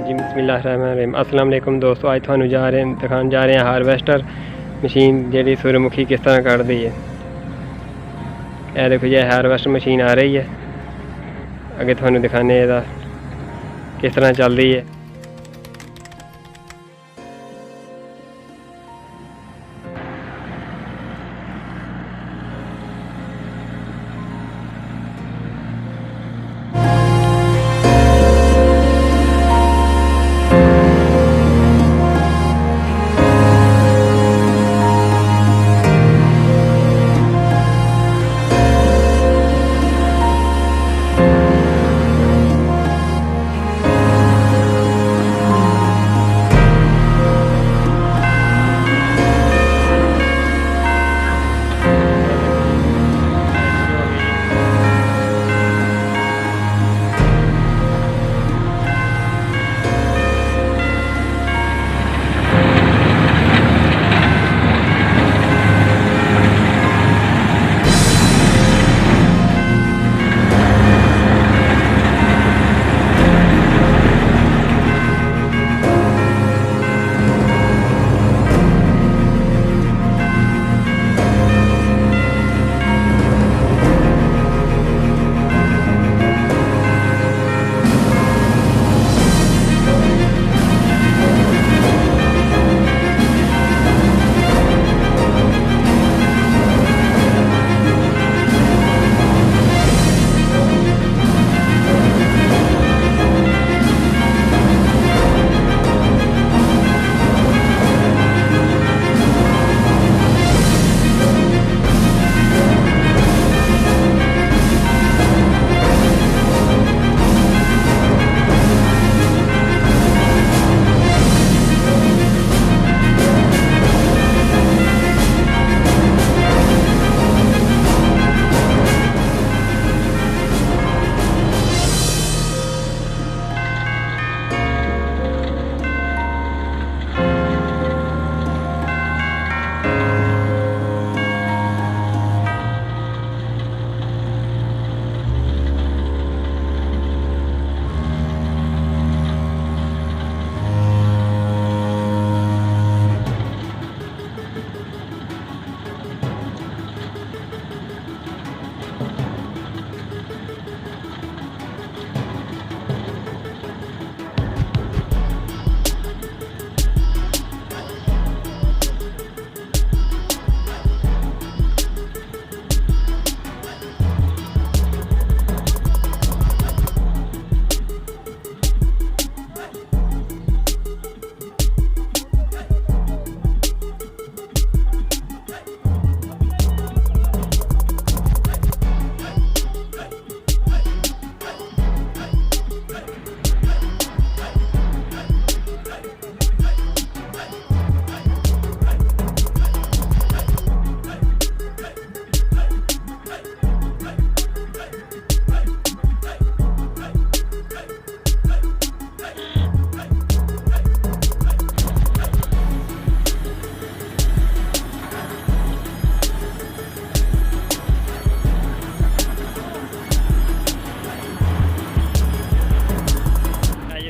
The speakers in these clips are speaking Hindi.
जी बिस्मिल्लाहिर्रहमानिर्रहीम। अस्सलाम वालेकुम दोस्तों, आज थानू दिखाने जा रहे हैं हारवेस्टर मशीन जी सूरजमुखी किस तरह कटती है। यह देखो जी हारवेस्टर मशीन आ रही है, अगे थानू दिखाने किस तरह चल रही है।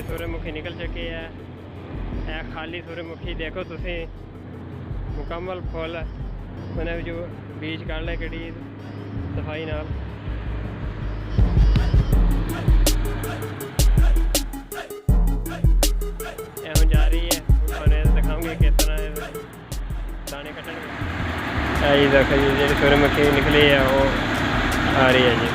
सूरजमुखी निकल चुकी है। खाली सूरजमुखी देखो तुसी मुकम्मल फुल मैंने जो बीज कढ़ ले कि सफाई नाल। हुण जा रही है, दिखाऊंगे किस तरह दाने कटन। देखो जी जी सूरजमुखी निकली है वो आ रही है जी।